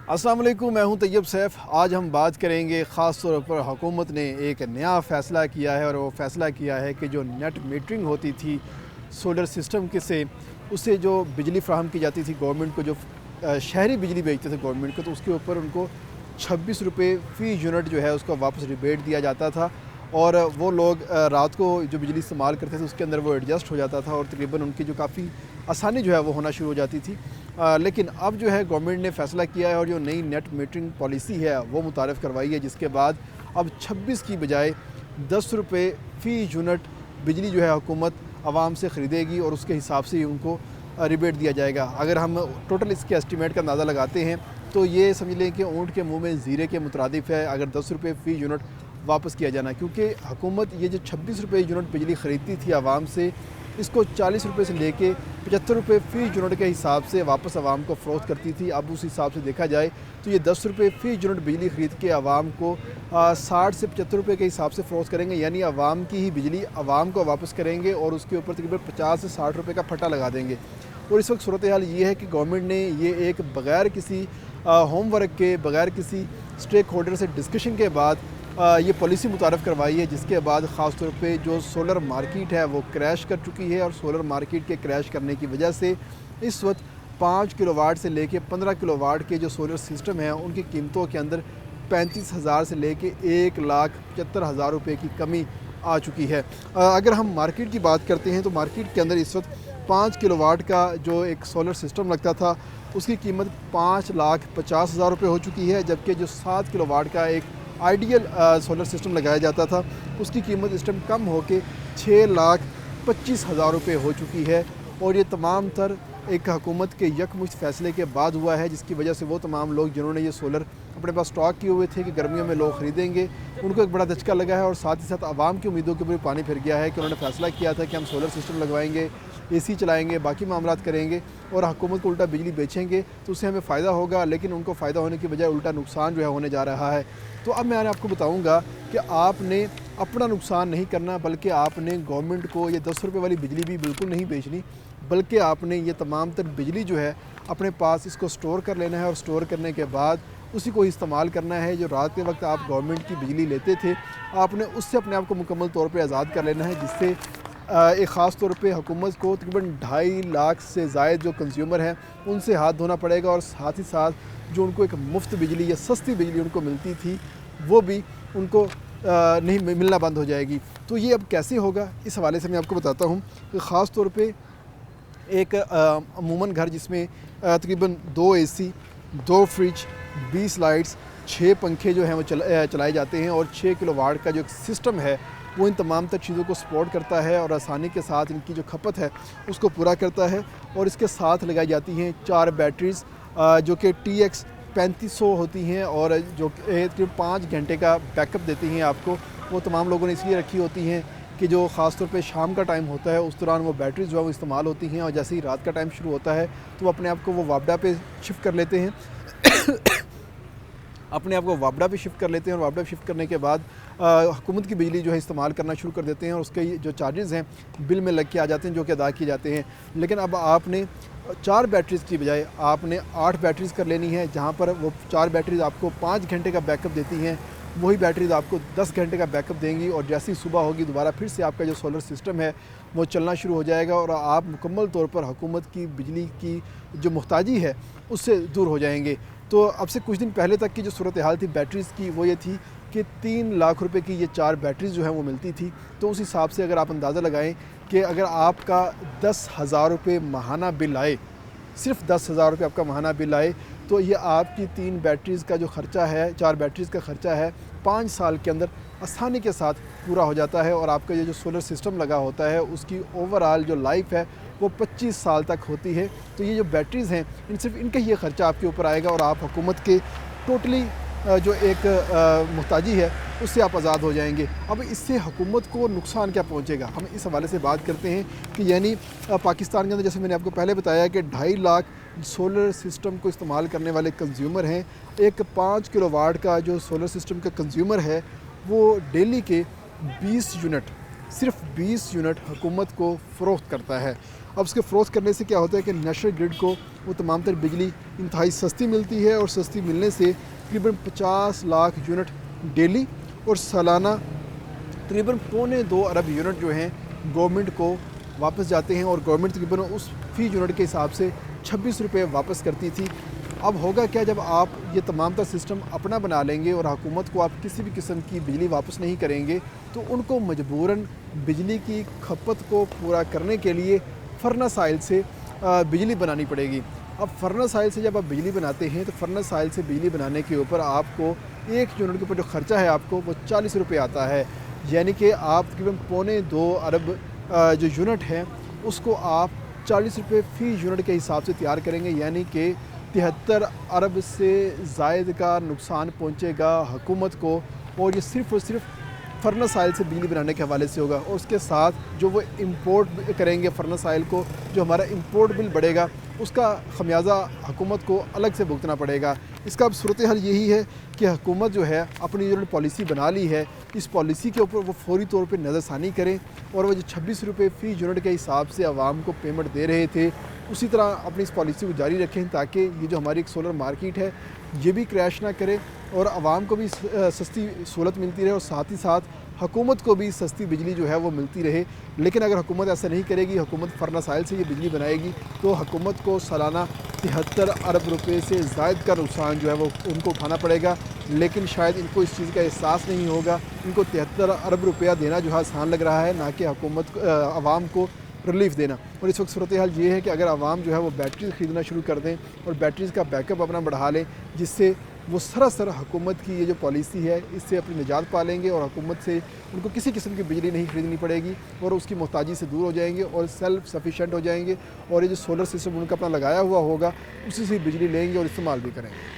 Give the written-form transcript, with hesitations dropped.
अस्सलाम वालेकुम, मैं हूं तैयब सैफ। आज हम बात करेंगे ख़ास तौर पर हुकूमत ने एक नया फ़ैसला किया है और वो फ़ैसला किया है कि जो नेट मीटरिंग होती थी सोलर सिस्टम के से उससे जो बिजली फ़राहम की जाती थी गवर्नमेंट को, जो शहरी बिजली बेचते थे गवर्नमेंट को, तो उसके ऊपर उनको 26 रुपये फ़ी यूनिट जो है उसका वापस रिबेट दिया जाता था। और वो लोग रात को जो बिजली इस्तेमाल करते थे उसके अंदर वो एडजस्ट हो जाता था और तकरीबन उनकी जो काफ़ी आसानी जो है वो होना शुरू हो जाती थी। लेकिन अब जो है गवर्नमेंट ने फ़ैसला किया है और जो नई नेट मीटरिंग पॉलिसी है वो मुतारफ़ करवाई है, जिसके बाद अब 26 की बजाय 10 रुपये फ़ी यूनिट बिजली जो है हुकूमत आवाम से ख़रीदेगी और उसके हिसाब से ही उनको रिबेट दिया जाएगा। अगर हम टोटल इसके एस्टीमेट का अंदाज़ा लगाते हैं तो ये समझ लें कि ऊँट के मुँह में ज़ीरे के मुतरादिफ़ है अगर 10 रुपये फ़ी यूनिट वापस किया जाना, क्योंकि हुकूमत ये जो 26 रुपये यूनिट बिजली ख़रीदती थी आवाम से, इसको 40 रुपये से लेके 75 रुपये फ़ी यूनिट के हिसाब से वापस आवाम को फ़रोख्त करती थी। अब उस हिसाब से देखा जाए तो ये 10 रुपये फ़ी यूनिट बिजली ख़रीद के आवाम को 60 से 75 रुपये के हिसाब से फ़रोख्त करेंगे, यानी आवाम की ही बिजली आवाम को वापस करेंगे और उसके ऊपर तकरीबन 50 से 60 रुपये का फटा लगा देंगे। और इस वक्त सूरत हाल ये है कि गवर्नमेंट ने ये एक बग़ैर किसी होमवर्क के, बग़ैर किसी स्टेक होल्डर से डिस्कशन के बाद ये पॉलिसी मुतारफ़ करवाई है, जिसके बाद ख़ास तौर पे जो सोलर मार्केट है वो क्रैश कर चुकी है। और सोलर मार्केट के क्रैश करने की वजह से इस वक्त 5 किलोवाट से लेके 15 किलोवाट के जो सोलर सिस्टम हैं उनकी कीमतों के अंदर 35,000 से लेके 1,75,000 रुपये की कमी आ चुकी है। अगर हम मार्केट की बात करते हैं तो मार्केट के अंदर इस वक्त 5 किलोवाट का जो एक सोलर सिस्टम लगता था उसकी कीमत 5,50,000 रुपये हो चुकी है, जबकि जो 7 किलोवाट का एक आइडियल सोलर सिस्टम लगाया जाता था उसकी कीमत इस टाइम कम होकर 6,25,000 रुपये हो चुकी है। और ये तमाम तर एक हुकूमत के यकमुश्त फ़ैसले के बाद हुआ है, जिसकी वजह से वो तमाम लोग जिन्होंने ये सोलर अपने पास स्टॉक किए हुए थे कि गर्मियों में लोग ख़रीदेंगे, उनको एक बड़ा धचका लगा है। और साथ ही साथ आवाम की उम्मीदों के ऊपर पानी फिर गया है कि उन्होंने फ़ैसला किया था कि हम सोलर सिस्टम लगवाएंगे, AC चलाएंगे, बाकी मामलात करेंगे और हुकूमत को उल्टा बिजली बेचेंगे तो उससे हमें फ़ायदा होगा, लेकिन उनको फ़ायदा होने की बजाय उल्टा नुकसान जो है होने जा रहा है। तो अब मैं आपको बताऊंगा कि आपने अपना नुकसान नहीं करना, बल्कि आपने गवर्नमेंट को ये 10 रुपये वाली बिजली भी बिल्कुल नहीं बेचनी, बल्कि आपने ये तमाम तर बिजली जो है अपने पास इसको स्टोर कर लेना है और स्टोर करने के बाद उसी को इस्तेमाल करना है। जो रात के वक्त आप गवर्नमेंट की बिजली लेते थे आपने उससे अपने आप को मुकम्मल तौर पे आज़ाद कर लेना है, जिससे एक ख़ास तौर पे हुकूमत को तकरीबन 2.5 लाख से ज़ायद जो कंज्यूमर हैं उनसे हाथ धोना पड़ेगा और साथ ही साथ जो उनको एक मुफ्त बिजली या सस्ती बिजली उनको मिलती थी वो भी उनको नहीं मिलना बंद हो जाएगी। तो ये अब कैसे होगा, इस हवाले से मैं आपको बताता हूँ कि ख़ास तौर पे एक अमूमन घर जिसमें तकरीबन 2 AC, 2 फ्रिज, 20 लाइट्स, 6 पंखे जो हैं वो चलाए जाते हैं और 6 किलोवाट का जो एक सिस्टम है वो इन तमाम तर चीज़ों को सपोर्ट करता है और आसानी के साथ इनकी जो खपत है उसको पूरा करता है। और इसके साथ लगाई जाती हैं 4 बैटरीज़ जो कि TX 3500 होती हैं और जो 5 घंटे का बैकअप देती हैं आपको। वो तमाम लोगों ने इसलिए रखी होती हैं कि जो ख़ास तौर पे शाम का टाइम होता है उस दौरान वो बैटरीज़ जो है वो इस्तेमाल होती हैं और जैसे ही रात का टाइम शुरू होता है तो अपने आप को वो वापडा पे शिफ्ट कर लेते हैं अपने आप को वापडा पे शिफ्ट कर लेते हैं और वापडा शिफ्ट करने के बाद हुकूमत की बिजली जो है इस्तेमाल करना शुरू कर देते हैं और उसके जो चार्जेज़ हैं बिल में लग के आ जाते हैं जो कि अदा किए जाते हैं। लेकिन अब आपने 4 बैटरीज़ की बजाय आपने 8 बैटरीज़ कर लेनी है, जहाँ पर वो 4 बैटरीज़ आपको 5 घंटे का बैकअप देती हैं, वही बैटरीज़ आपको 10 घंटे का बैकअप देंगी और जैसे ही सुबह होगी दोबारा फिर से आपका जो सोलर सिस्टम है वो चलना शुरू हो जाएगा और आप मुकम्मल तौर पर हुकूमत की बिजली की जो मुहताजी है उससे दूर हो जाएंगे। तो अब से कुछ दिन पहले तक की जो सूरत हाल थी बैटरीज़ की वो ये थी कि 3 लाख रुपए की ये 4 बैटरीज़ जो हैं वो मिलती थी। तो उस हिसाब से अगर आप अंदाज़ा लगाएं कि अगर आपका 10,000 रुपये माहाना बिल आए, सिर्फ 10,000 रुपये आपका माहाना बिल आए, तो ये आपकी 3 बैटरीज़ का जो ख़र्चा है, 4 बैटरीज़ का ख़र्चा है 5 साल के अंदर आसानी के साथ पूरा हो जाता है। और आपका ये जो सोलर सिस्टम लगा होता है उसकी ओवरऑल जो लाइफ है वो 25 साल तक होती है। तो ये जो बैटरीज़ हैं इन सिर्फ इनका ही ख़र्चा आपके ऊपर आएगा और आप हुकूमत के टोटली जो एक मुहताजी है उससे आप आज़ाद हो जाएंगे। अब इससे हुकूमत को नुकसान क्या पहुंचेगा, हम इस हवाले से बात करते हैं कि यानी पाकिस्तान के अंदर जैसे मैंने आपको पहले बताया कि 2.5 लाख सोलर सिस्टम को इस्तेमाल करने वाले कंज्यूमर हैं। एक 5 किलोवाट का जो सोलर सिस्टम का कंज्यूमर है वो डेली के 20 यूनिट, सिर्फ 20 यूनिट हुकूमत को फ़रोख्त करता है। अब उसके फ़रोख्त करने से क्या होता है कि नेशनल ग्रिड को वो तमाम तर बिजली इंतहाई सस्ती मिलती है, और सस्ती मिलने से तकरीबन 50 लाख यूनिट डेली और सालाना तकरीबन 1.25 अरब यूनिट जो हैं गवर्नमेंट को वापस जाते हैं, और गवर्नमेंट तकरीबन उस फ़ी यूनिट के हिसाब से 26 रुपये वापस करती थी। अब होगा क्या, जब आप ये तमाम तर सिस्टम अपना बना लेंगे और हुकूमत को आप किसी भी किस्म की बिजली वापस नहीं करेंगे, तो उनको मजबूरन बिजली की खपत को पूरा करने के लिए फर्नेस ऑयल से बिजली बनानी पड़ेगी। अब फर्नेस ऑयल से जब आप बिजली बनाते हैं तो फर्नेस ऑयल से बिजली बनाने के ऊपर आपको 1 यूनिट के ऊपर जो ख़र्चा है आपको वो 40 रुपये आता है, यानी कि आप तकरीबन 1.25 अरब जो यूनिट है उसको आप 40 रुपये फ़ी यूनिट के हिसाब से तैयार करेंगे, यानी कि 73 अरब से ज़ायद का नुकसान पहुंचेगा हुकूमत को, और ये सिर्फ़ और सिर्फ फर्नेस ऑयल से बिजली बनाने के हवाले से होगा। और उसके साथ जो वो इंपोर्ट करेंगे फर्नेस ऑयल को, जो हमारा इंपोर्ट बिल बढ़ेगा उसका खमियाजा हुकूमत को अलग से भुगतना पड़ेगा। इसका अब सूरत हाल यही है कि हुकूमत जो है अपनी जो पॉलिसी बना ली है, इस पॉलिसी के ऊपर वो फौरी तौर पर नज़रसानी करें, और वो जो 26 रुपये फ़ी यूनिट के हिसाब से आवाम को पेमेंट दे रहे थे उसी तरह अपनी इस पॉलिसी को जारी रखें, ताकि ये जो हमारी एक सोलर मार्केट है ये भी क्रैश ना करे और आवाम को भी सस्ती सहूलत मिलती रहे, और साथ ही साथ हुकूमत को भी सस्ती बिजली जो है वो मिलती रहे। लेकिन अगर हुकूमत ऐसा नहीं करेगी, हुकूमत फर्नेस ऑयल से ये बिजली बनाएगी, तो हुकूमत को सालाना 73 अरब रुपये से ज़ायद का नुकसान जो है वो उनको उठाना पड़ेगा। लेकिन शायद इनको इस चीज़ का एहसास नहीं होगा, इनको 73 अरब रुपया देना जो है आसान लग रहा है, ना कि हुकूमत आवाम को रिलीफ देना। और इस वक्त सूरत हाल ये है कि अगर आवाम जो है वो बैटरीज़ ख़रीदना शुरू कर दें और बैटरीज़ का बैकअप अपना बढ़ा लें, जिससे वो सरासर हुकूमत की ये जो पॉलिसी है इससे अपनी निजात पा लेंगे, और हुकूमत से उनको किसी किस्म की बिजली नहीं ख़रीदनी पड़ेगी, और उसकी मोहताजी से दूर हो जाएंगे और सेल्फ सफिशेंट हो जाएंगे, और ये जो सोलर सिस्टम उनका अपना लगाया हुआ होगा उसी से बिजली लेंगे और इस्तेमाल भी करेंगे।